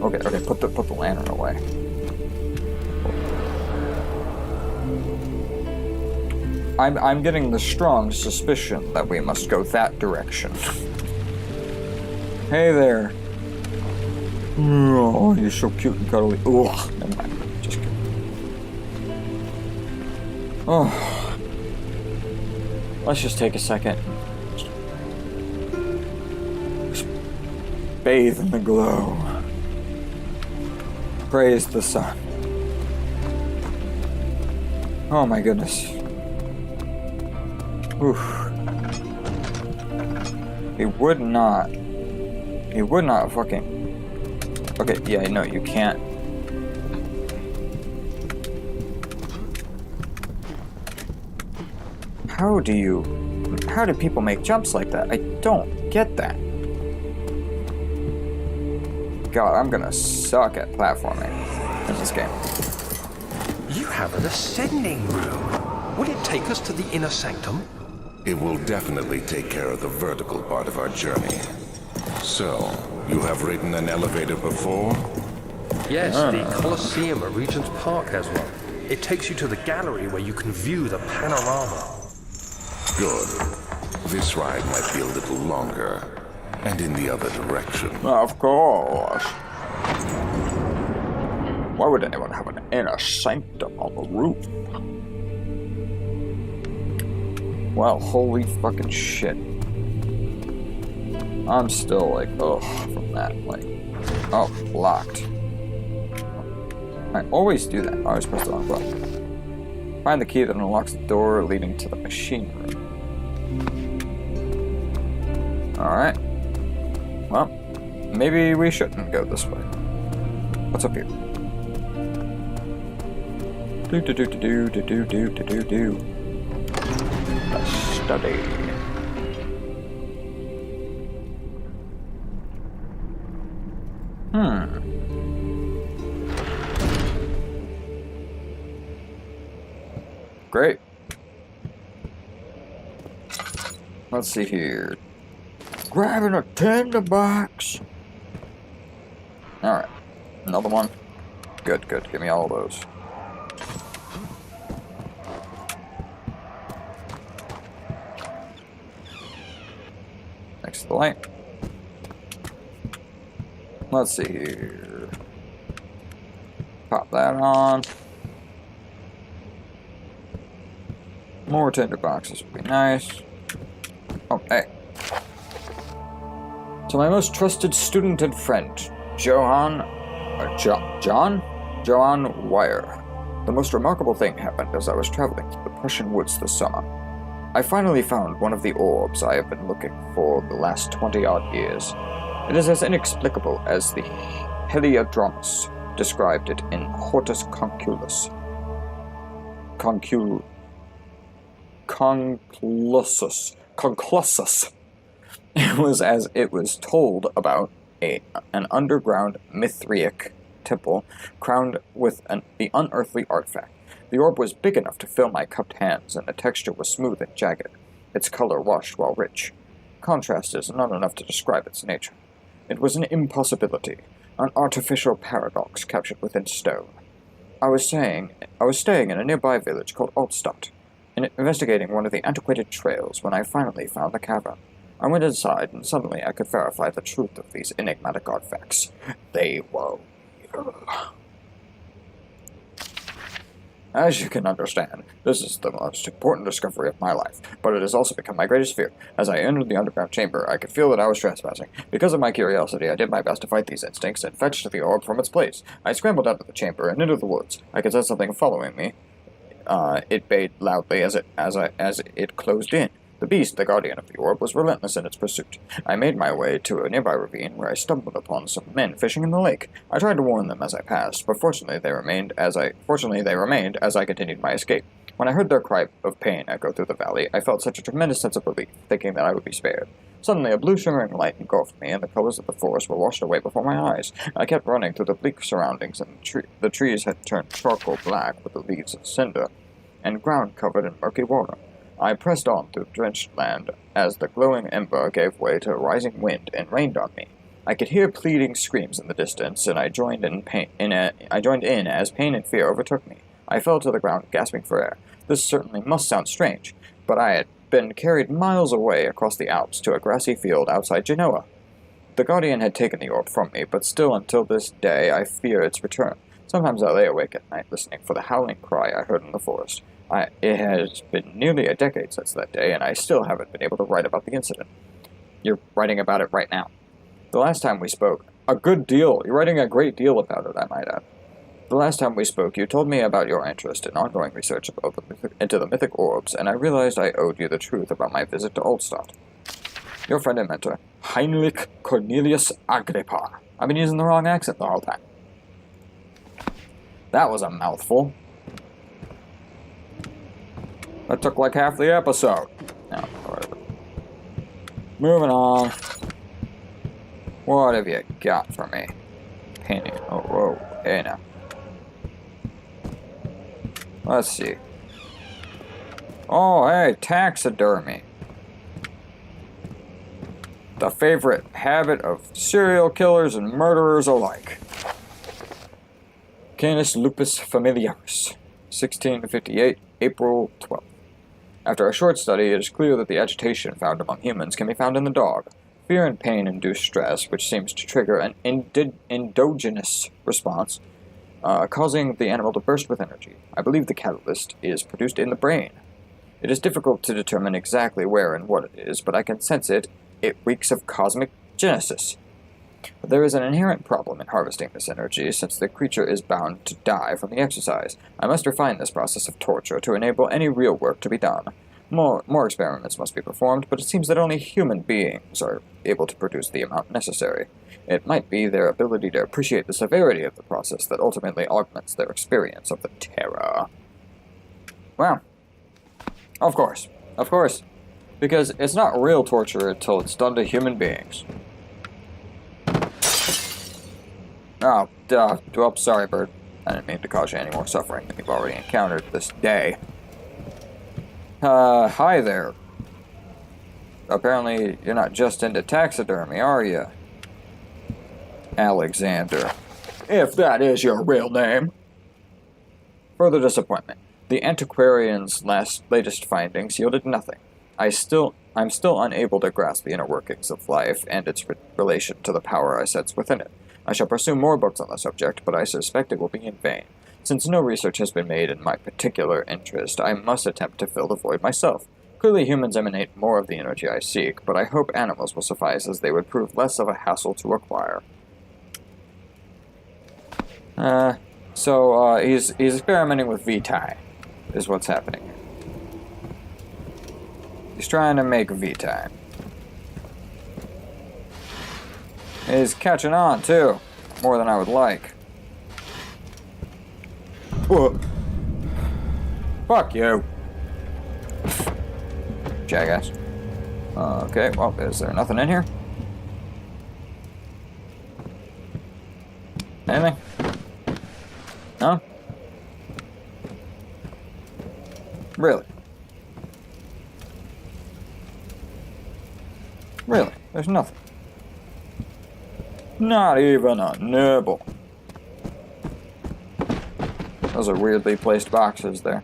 Okay, put the lantern away. I'm getting the strong suspicion that we must go that direction. Hey there. Oh, you're so cute and cuddly. Ugh, never mind. Just kidding. Oh. Let's just take a second. Just bathe in the glow. Praise the sun. Oh my goodness. Oof. He would not fucking... Okay, yeah, no, you can't. How do people make jumps like that? I don't get that. God, I'm gonna suck at platforming in this game. You have an ascending room. Will it take us to the inner sanctum? It will definitely take care of the vertical part of our journey. So, you have ridden an elevator before? Yes, the Colosseum at Regent's Park has one. It takes you to the gallery where you can view the panorama. Good. This ride might be a little longer, and in the other direction. Of course. Why would anyone have an inner sanctum on the roof? Well, holy fucking shit. I'm still like, ugh, from that, like, oh, locked. I always do that. I always press the wrong button. Find the key that unlocks the door leading to the machine room. Alright. Well, maybe we shouldn't go this way. What's up here? Do. A study. Great. Let's see here. Grabbing a tinderbox. Alright. Another one. Good. Give me all those. Next to the light. Let's see here. Pop that on. More tinder boxes would be nice. Oh, hey. To my most trusted student and friend, John Wire. The most remarkable thing happened as I was traveling through the Prussian woods this summer. I finally found one of the orbs I have been looking for the last 20-odd years. It is as inexplicable as the Heliodromus described it in Hortus Conclusus. Conclusus. It was as it was told about an underground Mithraic temple crowned with the unearthly artifact. The orb was big enough to fill my cupped hands, and the texture was smooth and jagged, its color washed while rich. Contrast is not enough to describe its nature. It was an impossibility, an artificial paradox captured within stone. I was staying in a nearby village called Altstadt, investigating one of the antiquated trails when I finally found the cavern. I went inside, and suddenly I could verify the truth of these enigmatic artifacts. They were real. As you can understand, this is the most important discovery of my life, but it has also become my greatest fear. As I entered the underground chamber, I could feel that I was trespassing. Because of my curiosity, I did my best to fight these instincts and fetched the orb from its place. I scrambled out of the chamber and into the woods. I could sense something following me. It bayed loudly as it closed in. The beast, the guardian of the orb, was relentless in its pursuit. I made my way to a nearby ravine where I stumbled upon some men fishing in the lake. I tried to warn them as I passed, but fortunately they remained as I continued my escape. When I heard their cry of pain echo through the valley, I felt such a tremendous sense of relief, thinking that I would be spared. Suddenly, a blue shimmering light engulfed me, and the colors of the forest were washed away before my eyes. I kept running through the bleak surroundings, and the trees had turned charcoal black with the leaves of cinder, and ground covered in murky water. I pressed on through drenched land as the glowing ember gave way to a rising wind and rained on me. I could hear pleading screams in the distance, and I joined in as pain and fear overtook me. I fell to the ground, gasping for air. This certainly must sound strange, but I had been carried miles away across the Alps to a grassy field outside Genoa. The Guardian had taken the orb from me, but still until this day I fear its return. Sometimes I lay awake at night listening for the howling cry I heard in the forest. It has been nearly a decade since that day, and I still haven't been able to write about the incident. You're writing about it right now. The last time we spoke, a good deal. You're writing a great deal about it, I might add. The last time we spoke, you told me about your interest in ongoing research into the mythic orbs, and I realized I owed you the truth about my visit to Oldstadt. Your friend and mentor, Heinrich Cornelius Agrippa. I've been using the wrong accent the whole time. That was a mouthful. That took like half the episode. No, whatever. Moving on. What have you got for me? Painting. Oh, whoa. Hey now. Let's see. Oh, hey, taxidermy. The favorite habit of serial killers and murderers alike. Canis lupus familiaris, 1658, April 12th. After a short study, it is clear that the agitation found among humans can be found in the dog. Fear and pain induce stress, which seems to trigger an endogenous response, causing the animal to burst with energy. I believe the catalyst is produced in the brain. It is difficult to determine exactly where and what it is, but I can sense it. It reeks of cosmic genesis. But there is an inherent problem in harvesting this energy, since the creature is bound to die from the exercise. I must refine this process of torture to enable any real work to be done. More experiments must be performed, but it seems that only human beings are able to produce the amount necessary. It might be their ability to appreciate the severity of the process that ultimately augments their experience of the terror. Well, of course. Because it's not real torture until it's done to human beings. Oh, duh. Well, sorry, bird. I didn't mean to cause you any more suffering than you've already encountered this day. Hi there. Apparently, you're not just into taxidermy, are you? Alexander. If that is your real name. Further disappointment. The antiquarian's latest findings yielded nothing. I'm still unable to grasp the inner workings of life and its relation to the power I sense within it. I shall pursue more books on the subject, but I suspect it will be in vain. Since no research has been made in my particular interest, I must attempt to fill the void myself. Clearly humans emanate more of the energy I seek, but I hope animals will suffice, as they would prove less of a hassle to acquire. So he's experimenting with Vitae, is what's happening here. He's trying to make Vitae. He's catching on, too. More than I would like. Whoa. Fuck you. Jackass. Okay, well, is there nothing in here? Anything? No? Really? Really? There's nothing. Not even a nibble. Those are weirdly placed boxes there.